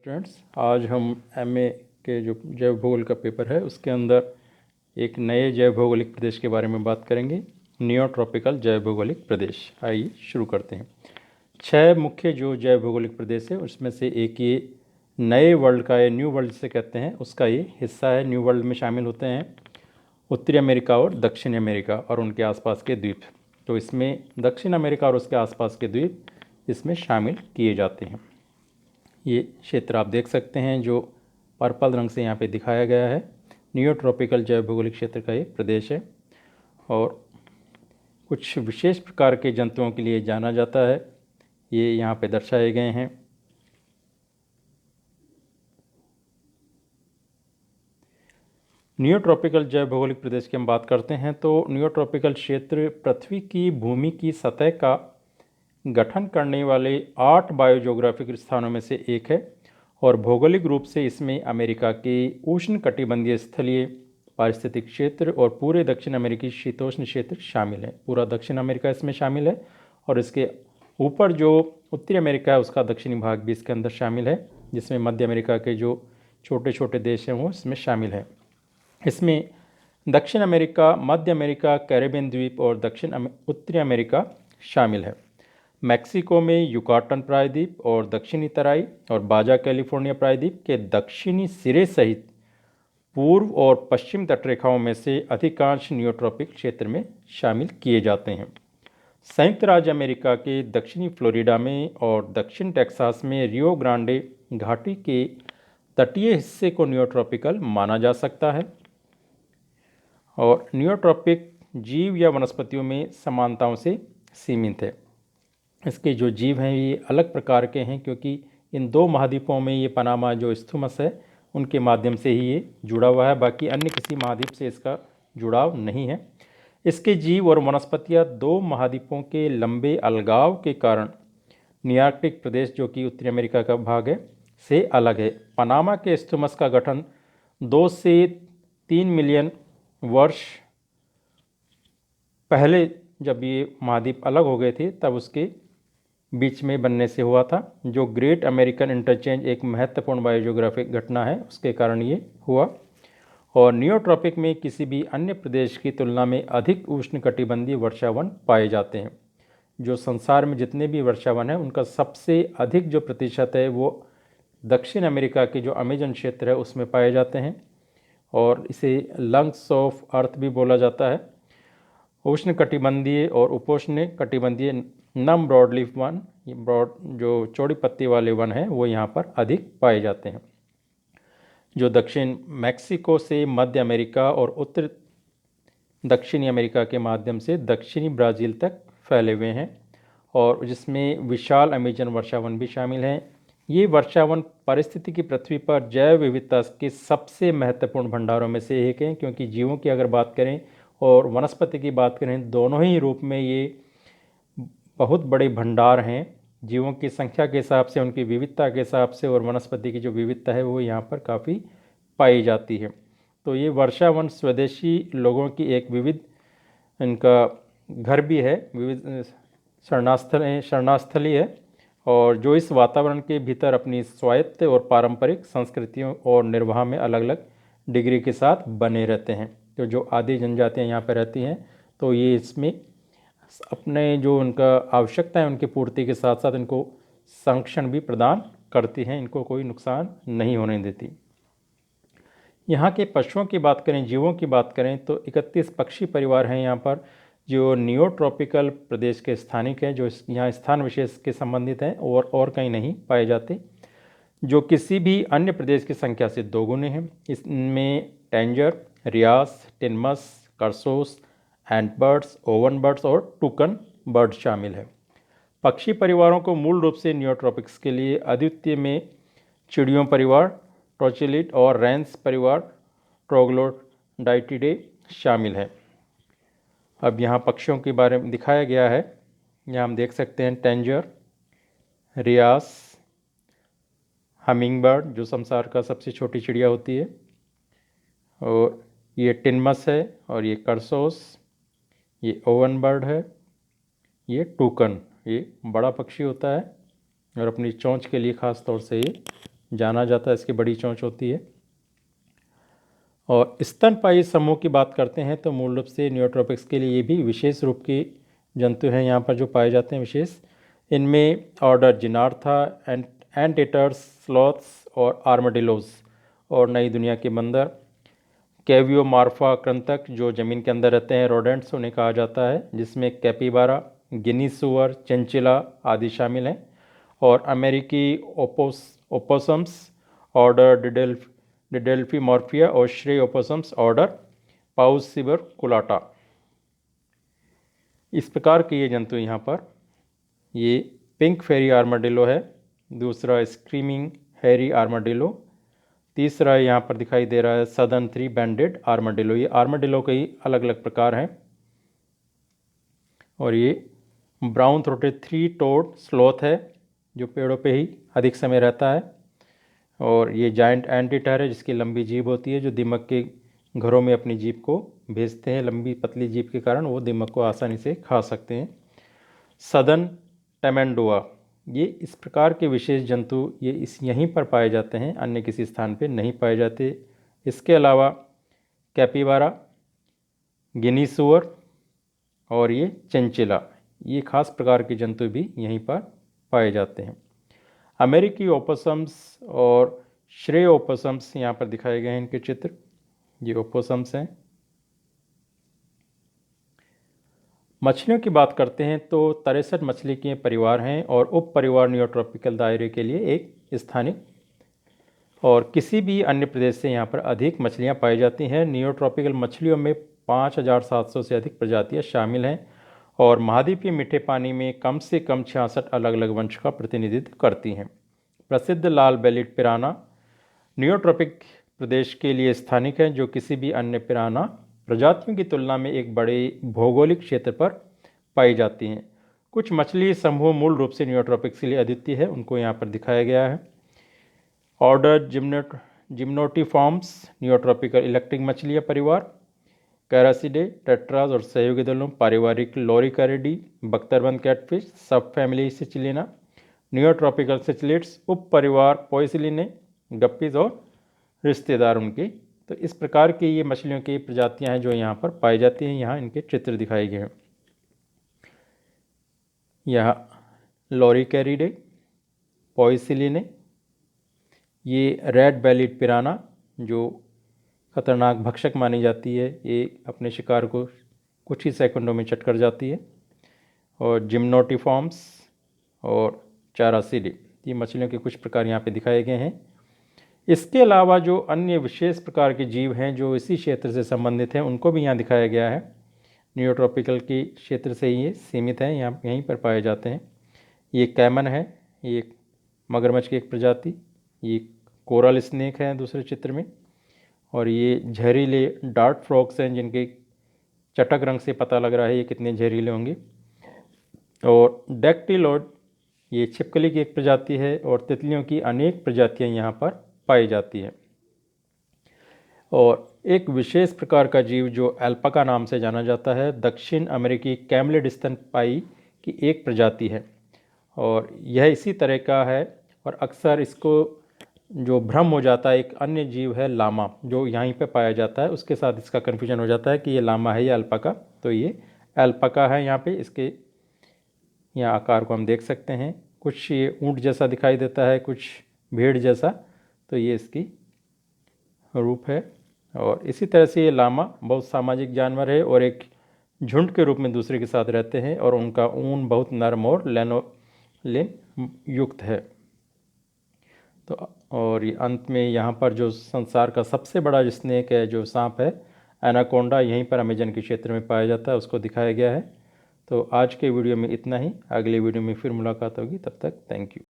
Students, आज हम MA के जो जैव भूगोल का पेपर है उसके अंदर एक नए जैव भौगोलिक प्रदेश के बारे में बात करेंगे। नियोट्रॉपिकल जैव भौगोलिक प्रदेश। आइए शुरू करते हैं। 6 मुख्य जो जैव भौगोलिक प्रदेश है उसमें से एक ये नए वर्ल्ड का, ये न्यू वर्ल्ड से कहते हैं, उसका ये हिस्सा है। न्यू वर्ल्ड में शामिल होते हैं उत्तरी अमेरिका और दक्षिण अमेरिका और उनके आसपास के द्वीप। तो इसमें दक्षिण अमेरिका और उसके आसपास के द्वीप इसमें शामिल किए जाते हैं। ये क्षेत्र आप देख सकते हैं जो पर्पल रंग से यहाँ पे दिखाया गया है। नियोट्रॉपिकल जैव भौगोलिक क्षेत्र का ये प्रदेश है और कुछ विशेष प्रकार के जंतुओं के लिए जाना जाता है। ये यहाँ पे दर्शाए गए हैं। नियोट्रॉपिकल जैव भौगोलिक प्रदेश की हम बात करते हैं तो नियोट्रॉपिकल क्षेत्र पृथ्वी की भूमि की सतह का गठन करने वाले 8 बायोजियोग्राफिक स्थानों में से एक है और भौगोलिक रूप से इसमें अमेरिका के उष्णकटिबंधीय स्थलीय पारिस्थितिक क्षेत्र और पूरे दक्षिण अमेरिकी शीतोष्ण क्षेत्र शामिल है। पूरा दक्षिण अमेरिका इसमें शामिल है और इसके ऊपर जो उत्तरी अमेरिका है उसका दक्षिणी भाग भी इसके अंदर शामिल है, जिसमें मध्य अमेरिका के जो छोटे छोटे देश हैं वो इसमें शामिल है। इसमें दक्षिण अमेरिका, मध्य अमेरिका, कैरेबियन द्वीप और उत्तरी अमेरिका शामिल है। मैक्सिको में युकाटन प्रायद्वीप और दक्षिणी तराई और बाजा कैलिफोर्निया प्रायद्वीप के दक्षिणी सिरे सहित पूर्व और पश्चिम तटरेखाओं में से अधिकांश नियोट्रॉपिक क्षेत्र में शामिल किए जाते हैं। संयुक्त राज्य अमेरिका के दक्षिणी फ्लोरिडा में और दक्षिण टेक्सास में रियो ग्रांडे घाटी के तटीय हिस्से को नियोट्रॉपिकल माना जा सकता है और नियोट्रॉपिक जीव या वनस्पतियों में समानताओं से सीमित है। इसके जो जीव हैं ये अलग प्रकार के हैं क्योंकि इन 2 महाद्वीपों में ये पनामा जो स्थुमस है उनके माध्यम से ही ये जुड़ा हुआ है, बाकी अन्य किसी महाद्वीप से इसका जुड़ाव नहीं है। इसके जीव और वनस्पतियाँ 2 महाद्वीपों के लंबे अलगाव के कारण नियार्कटिक प्रदेश जो कि उत्तरी अमेरिका का भाग है से अलग है। पनामा के स्थुमस का गठन 2 से 3 मिलियन वर्ष पहले, जब ये महाद्वीप अलग हो गए थे तब उसके बीच में बनने से हुआ था। जो ग्रेट अमेरिकन इंटरचेंज एक महत्वपूर्ण बायोजियोग्राफिक घटना है उसके कारण ये हुआ। और नियोट्रॉपिक में किसी भी अन्य प्रदेश की तुलना में अधिक उष्णकटिबंधीय वर्षावन पाए जाते हैं। जो संसार में जितने भी वर्षावन हैं उनका सबसे अधिक जो प्रतिशत है वो दक्षिण अमेरिका के जो अमेजन क्षेत्र है उसमें पाए जाते हैं और इसे लंग्स ऑफ अर्थ भी बोला जाता है। उष्णकटिबंधीय और उपोष्ण कटिबंधीय नम ब्रॉडलीफ वन, जो चौड़ी पत्ती वाले वन हैं वो यहाँ पर अधिक पाए जाते हैं, जो दक्षिण मैक्सिको से मध्य अमेरिका और उत्तर दक्षिणी अमेरिका के माध्यम से दक्षिणी ब्राज़ील तक फैले हुए हैं और जिसमें विशाल अमेजन वर्षावन भी शामिल हैं। ये वर्षावन पारिस्थितिकी पृथ्वी पर जैव विविधता के सबसे महत्वपूर्ण भंडारों में से एक हैं क्योंकि जीवों की अगर बात करें और वनस्पति की बात करें, दोनों ही रूप में ये बहुत बड़े भंडार हैं। जीवों की संख्या के हिसाब से, उनकी विविधता के हिसाब से और वनस्पति की जो विविधता है वो यहाँ पर काफ़ी पाई जाती है। तो ये वर्षावन स्वदेशी लोगों की एक विविध इनका घर भी है, विविध शरणास्थली है और जो इस वातावरण के भीतर अपनी स्वायत्त और पारंपरिक संस्कृतियों और निर्वाह में अलग अलग डिग्री के साथ बने रहते हैं। तो जो आदि जनजातियाँ यहाँ पर रहती हैं तो ये इसमें अपने जो उनका आवश्यकता है उनकी पूर्ति के साथ साथ इनको संरक्षण भी प्रदान करती हैं, इनको कोई नुकसान नहीं होने देती। यहाँ के पशुओं की बात करें, जीवों की बात करें तो 31 पक्षी परिवार हैं यहाँ पर जो नियोट्रॉपिकल प्रदेश के स्थानिक हैं, जो यहाँ स्थान विशेष के संबंधित हैं और कहीं नहीं पाए जाते, जो किसी भी अन्य प्रदेश की संख्या से 2 गुने हैं। इसमें टेंजर, रियास, टिनमस, कर्सोस, एंट बर्ड्स, ओवन बर्ड्स और टूकन बर्ड शामिल है। पक्षी परिवारों को मूल रूप से नियोट्रॉपिक्स के लिए अद्वितीय में चिड़ियों परिवार ट्रोचिलिड और रेंस परिवार ट्रोग्लोडाइटिडे शामिल है। अब यहाँ पक्षियों के बारे में दिखाया गया है। यहाँ हम देख सकते हैं टेंजर, रियास, हमिंग बर्ड जो संसार का सबसे छोटी चिड़िया होती है, और ये टिनमस है, और ये कर्सोस, ये ओवन बर्ड है, ये टूकन, ये बड़ा पक्षी होता है और अपनी चोंच के लिए ख़ास तौर से ये जाना जाता है, इसकी बड़ी चोंच होती है। और स्तनपायी समूह की बात करते हैं तो मूल रूप से न्यूरोट्रॉपिक्स के लिए ये भी विशेष रूप के जंतु हैं यहाँ पर जो पाए जाते हैं विशेष। इनमें ऑर्डर जिनार्था, एंटेटर्स, स्लॉथ्स और आर्मडिलोस और नई दुनिया के बंदर, कैवियोमार्फा कृंतक जो ज़मीन के अंदर रहते हैं, रोडेंट्स उन्हें कहा जाता है, जिसमें कैपिबारा, गिनी सुअर, चिंचिला आदि शामिल हैं। और अमेरिकी ओपोसम्स ऑर्डर डिडेल्फीमॉर्फिया और श्रे ओपोसम्स ऑर्डर पाउसिबरकुलाटा। इस प्रकार के ये जंतु यहाँ पर, ये पिंक फेरी आर्माडिलो है, दूसरा स्क्रीमिंग हैरी आर्माडिलो, तीसरा यहाँ पर दिखाई दे रहा है सदर्न थ्री बैंडेड आर्माडिलो। ये आर्माडिलो के ही अलग अलग प्रकार हैं। और ये brown throated three toed sloth है जो पेड़ों पे ही अधिक समय रहता है। और ये जायंट एंटीटर है जिसकी लंबी जीभ होती है, जो दीमक के घरों में अपनी जीभ को भेजते हैं। लंबी पतली जीभ के कारण वो दीमक को आसानी से खा सकते हैं। सदर्न टैमेंडोआ, ये इस प्रकार के विशेष जंतु ये यहीं पर पाए जाते हैं, अन्य किसी स्थान पे नहीं पाए जाते। इसके अलावा कैपिबारा, गिनी सुअर और ये चिंचिला, ये खास प्रकार के जंतु भी यहीं पर पाए जाते हैं। अमेरिकी ओपोसम्स और श्रे ओपोसम्स यहाँ पर दिखाए गए हैं इनके चित्र, ये ओपोसम्स हैं। मछलियों की बात करते हैं तो 63 मछली के परिवार हैं और उप परिवार न्यूरोट्रॉपिकल दायरे के लिए एक स्थानिक और किसी भी अन्य प्रदेश से यहाँ पर अधिक मछलियाँ पाई जाती हैं। न्यूरोट्रॉपिकल मछलियों में 5700 से अधिक प्रजातियाँ शामिल हैं और महाद्वीपीय मीठे पानी में कम से कम 66 अलग अलग वंश का प्रतिनिधित्व करती हैं। प्रसिद्ध लाल बेलिड पिराना न्यूरोट्रॉपिक प्रदेश के लिए स्थानिक है, जो किसी भी अन्य पिराना प्रजातियों की तुलना में एक बड़े भौगोलिक क्षेत्र पर पाई जाती हैं। कुछ मछली समूह मूल रूप से न्यूरोट्रॉपिक्स के लिए अद्वितीय है, उनको यहाँ पर दिखाया गया है। ऑर्डर जिम्नोटिफॉर्म्स न्यूरोट्रॉपिकल इलेक्ट्रिक मछलियाँ परिवार, कैरासिडे, टेट्राज और सहयोगी दलों पारिवारिक लॉरिकारिडी, बख्तरबंद कैटफिश, सब फैमिली सिचिलिना, न्यूरोट्रॉपिकल सिचिलेट्स उप परिवार पोइसिलिने, गप्पीज और रिश्तेदार उनके। तो इस प्रकार की ये मछलियों की प्रजातियां हैं जो यहाँ पर पाई जाती हैं। यहाँ इनके चित्र दिखाए गए हैं। यह लॉरिकैरिडे, पोइसिलिने, ये रेड बेलिड पिराना जो खतरनाक भक्षक मानी जाती है, ये अपने शिकार को कुछ ही सेकंडों में चट कर जाती है। और जिम्नोटिफॉर्म्स और चारासिडे, ये मछलियों के कुछ प्रकार यहाँ पे दिखाए गए हैं। इसके अलावा जो अन्य विशेष प्रकार के जीव हैं जो इसी क्षेत्र से संबंधित हैं, उनको भी यहाँ दिखाया गया है। न्यूरोट्रॉपिकल के क्षेत्र से ये सीमित हैं, यहाँ यहीं पर पाए जाते हैं। ये कैमन है, ये मगरमच्छ की एक प्रजाति, ये कोरल स्नेक है दूसरे चित्र में, और ये जहरीले डार्ट फ्रॉग्स हैं जिनके चटक रंग से पता लग रहा है ये कितने जहरीले होंगे। और डैक्टिलोड, ये छिपकली की एक प्रजाति है और तितलियों की अनेक प्रजातियाँ यहाँ पर पाई जाती है। और एक विशेष प्रकार का जीव जो अल्पाका नाम से जाना जाता है, दक्षिण अमेरिकी कैमलिड स्तनपायी की एक प्रजाति है और यह इसी तरह का है। और अक्सर इसको जो भ्रम हो जाता है, एक अन्य जीव है लामा जो यहीं पे पाया जाता है, उसके साथ इसका कन्फ्यूजन हो जाता है कि ये लामा है या अल्पाका। तो ये अल्पाका है। यहाँ पे इसके यहाँ आकार को हम देख सकते हैं, कुछ ये ऊँट जैसा दिखाई देता है, कुछ भेड़ जैसा, तो ये इसकी रूप है। और इसी तरह से ये लामा बहुत सामाजिक जानवर है और एक झुंड के रूप में दूसरे के साथ रहते हैं और उनका ऊन बहुत नरम और लैनोलिन युक्त है। तो और ये अंत में यहाँ पर जो संसार का सबसे बड़ा स्नेक है, जो सांप है, एनाकोंडा, यहीं पर अमेजन के क्षेत्र में पाया जाता है, उसको दिखाया गया है। तो आज के वीडियो में इतना ही। अगले वीडियो में फिर मुलाकात होगी, तब तक थैंक यू।